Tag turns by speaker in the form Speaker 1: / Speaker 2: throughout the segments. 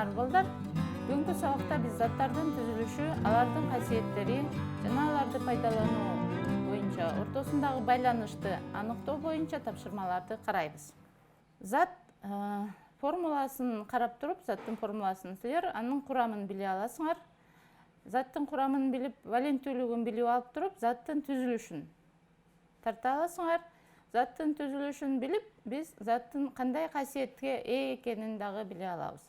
Speaker 1: саламатсыңар балдар. Бүгүнкү сабакта биз заттардын түзүлүшү, алардын касиеттери жана аларды пайдалануу боюнча ортосундагы байланышты аныктоо боюнча тапшырмаларды карайбыз. Зат формуласын карап туруп, заттын формуласын силер анын курамын биле аласыңар. Заттын курамын билип, валенттүүлүгүн билип алып туруп, заттын түзүлүшүн тарта аласыңар. Заттын түзүлүшүн билип, биз заттын кандай касиетке ээ экенин дагы биле алабыз.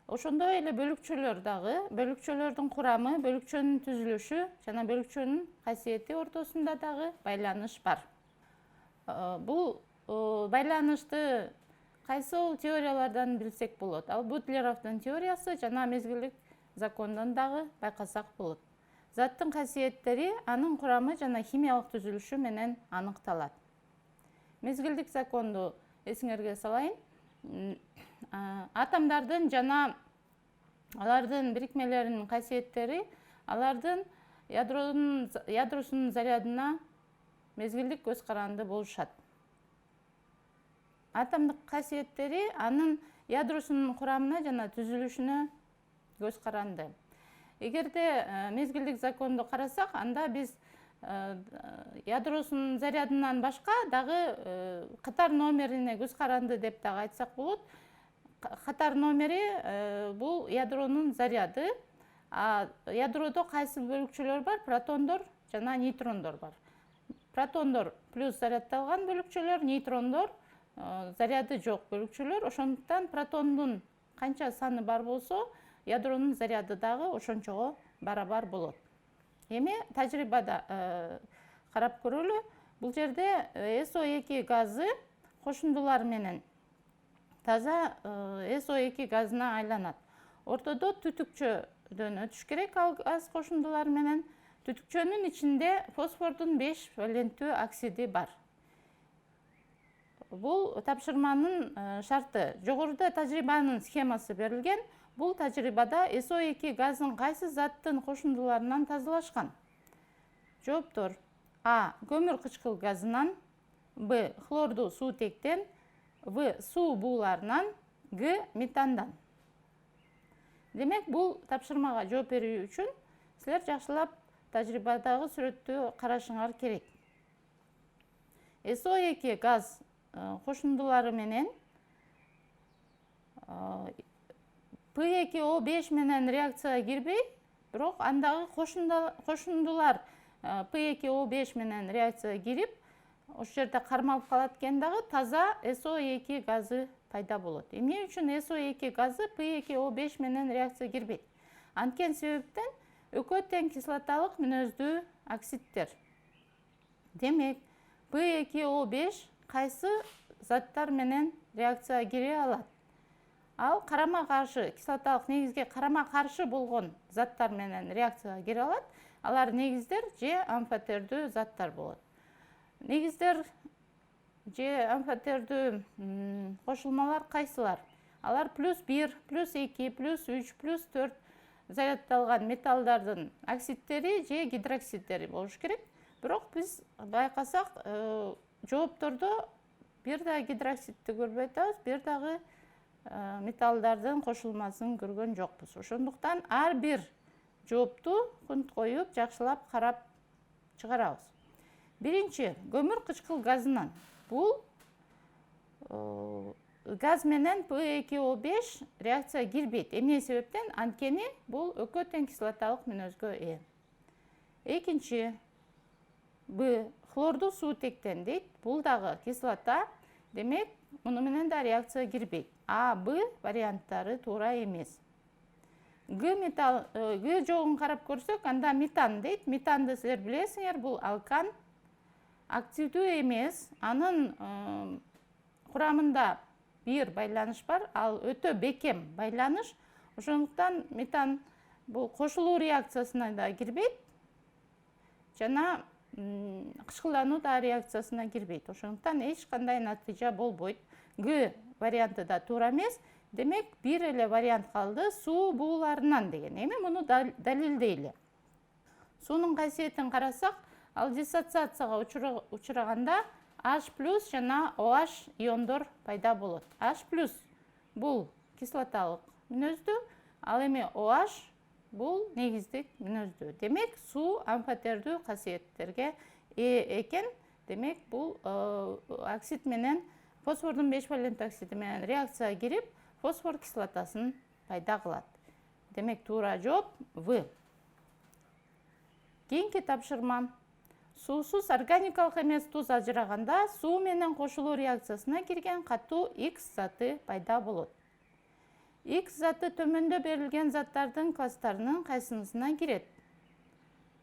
Speaker 1: Ошондой эле бөлүкчөлөр дагы, бөлүкчөлөрдүн курамы, бөлүкчөнүн түзүлүшү жана бөлүкчөнүн касиети ортосунда дагы байланыш бар. Бул байланышты кайсыл теориялардан билсек болот? Ал Бутлеровдун теориясы жана мезгилдик закондон дагы байкасак болот. Заттын касиеттери анын курамы жана химиялык түзүлүшү менен аныкталат. Мезгилдик законду эсиңерге салайын. Атомдардын жана алардын бирикмелеринин касиеттери алардын ядросунун зарядына мезгилдик көз каранды болушат. Атомдук касиеттери анын ядросунун курамына жана түзүлүшүнө көз каранды. Эгерде мезгилдик законду карасак, анда биз ядросунун зарядынан башка дагы катар номерине көз каранды деп дагы айтсак болот. Катар номери бул ядронун заряды. Ядроодо кайсы бөлүкчөлөр бар? Протондор жана нейтрондор бар. Протондор плюс зарядталган бөлүкчөлөр, нейтрондор заряды жок бөлүкчөлөр. Ошондуктан протондун канча саны бар болсо, ядронун заряды дагы ошончого барабар болот. Эми тажрыйбада карап көрөлү. Бул жерде SO2 газы кошундулар менен таза SO2 газына айланат. Ортодо түтүкчөдөн өтүш керек ал газ кошундулар менен. Түтүкчөнүн ичинде фосфордун 5 валенттүү оксиди бар. Бул тапшырманын шарты. Жогоруда тажрыйбанын схемасы берилген. Бул тажрыйбада SO2 газын кайсы заттын кошундуларынан тазалашкан? Жооптор: А. Көмүр кычкыл газынан, Б. Хлордуу суутектен, В. Суу бууларынан, Г. Метандан. Демек, бул тапшырмага жооп берүү үчүн силер жакшылап тажрыйбадагы сүрөттү карашыңар керек. SO2 газ кошундулары менен P2O5 менен реакцияга кирбей, бирок андагы кошундулар P2O5 менен реакцияга кирип, ошол жерде кармалып калат экен дагы таза SO2 газы пайда болот. Эмне үчүн SO2 газы P2O5 менен реакцияга кирбейт? Анткени себептен экөө тең кислоталык мүнөздүү оксидтер. Демек, P2O5 кайсы заттар менен реакцияга кире алат? Ал карама каршы, кислоталык негизге карама каршы болгон заттар менен реакцияга кире алат. Алар негиздер же амфотердүү заттар болот. Негиздер же амфотердүү кошулмалар кайсылар? Алар +1, +2, +3, +4 зарядталган металлдардын оксидтери же гидроксидтери болуш керек. Бирок биз байкасак, жооптордо бир да гидроксидти көрбөй атабыз, бир дагы металлдардын кошулмасын көргөн жокпуз. Ошондуктан ар бир жоопту күнт коюп, жакшылап карап чыгарабыз. Биринчи, көмүр кычкыл газынан. Бул газ менен P2O5 реакцияга кирбейт. Эмне себептен? Анткени бул экөө тең кислоталык мүнөзгө ээ. Экинчи, Б. Хлордуу суутектен дейт. Бул дагы кислота. Демек, муну менен да реакцияга кирбейт. А, Б варианттары туура эмес. Г жогун карап көрсөк, анда метан дейт. Метанды силер билесиңер, бул алкан. Активдүү эмес. Анын курамында бир байланыш бар, ал өтө бекем байланыш. Ошондуктан метан бул кошулуу реакциясына да кирбейт. Жана кычкылдануу да реакциясына кирбейт. Ошондуктан эч кандай натыйжа болбойт. Г варианты да туура эмес. Демек, бир эле вариант калды: суу бууларынан деген. Эми муну далилдейли. Суунун касиетин карасак, ал диссоциацияга учураганда H+ жана OH иондор пайда болот. H+ бул кислоталык мүнөздүү, ал эми OH бул негиздик мүнөздүү. Демек, суу амфотердүү касиеттерге ээ экен. Демек, бул оксид менен фосфордун 5 валентті оксиди менен реакцияга кирип, фосфор кислотасын пайда кылат. Демек, туура жооп В. Кийинки тапшырма. Суусуз органикалык эмес туз ажыраганда суу менен кошулуу реакциясына кирген катуу X заты пайда болот. X заты төмөндө берилген заттардын класстарынын кайсынысына кирет?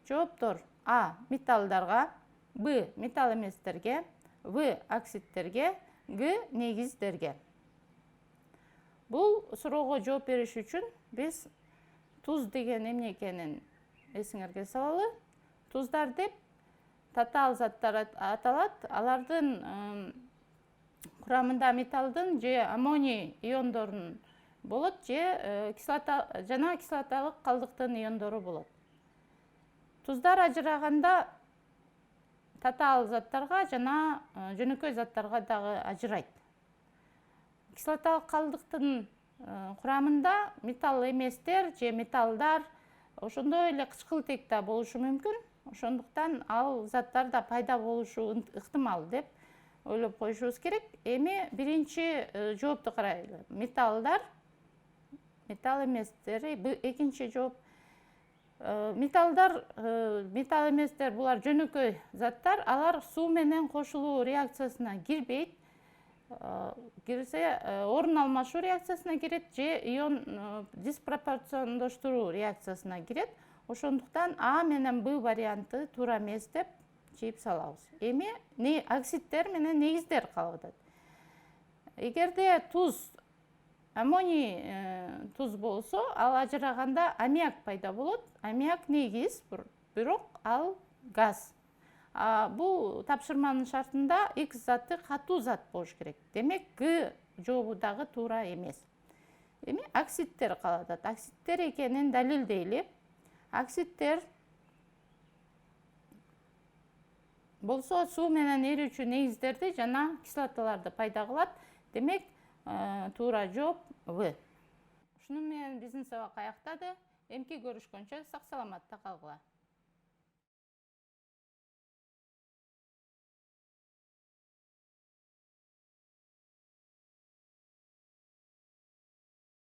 Speaker 1: Жооптор: А. Металлдарга, Б. Металл эместерге, В. Оксидтерге, Г. Негиздерге. Бул суроого жооп бериш үчүн биз туз деген эмне экенин эсиңерге салалы. Туздар деп татаал заттар аталат. Алардын курамында металлдын же аммоний иондорунун болот, же жана кислоталык калдыктын иондору болот. Туздар ажыраганда татаал заттарга жана жөнөкөй заттарга дагы ажырайт. Кислоталык калдыктын курамында металл эместер же металлдар, ошондой эле кычкылтек да болушу мүмкүн. Ошондуктан ал заттар да пайда болушу ыктымал деп ойлоп коюшубуз керек. Эми биринчи жоопту карайлы. Металлдар, металл эместери, экинчи жооп. Металлдар, металл эместер булар жөнөкөй заттар, алар суу менен кошулуу реакциясына кирбейт. Кирсе, орун алмашуу реакциясына кирет же ион диспропорциондоштуруу реакциясына кирет. Ошондуктан А менен Б варианты туура эмес деп чийип салабыз. Эми оксидтер менен негиздер калып атат. Эгерде туз, аммоний туз болсо, ал ажыраганда аммиак пайда болот. Аммиак негиз, бирок ал газ. Бул тапшырманын шартында X заты катуу зат болуш керек. Демек, Г жообу дагы туура эмес. Эми оксидтер калып атат. Оксидтер экенин далилдейли. Оксидтер болсо суу менен эрүүчү негиздерди жана кислоталарды пайда кылат. Демек, туура жооп В. Ушуну менен биздин сабак аяктады. Эмки көрүшкөнчө сак саламатта калгыла.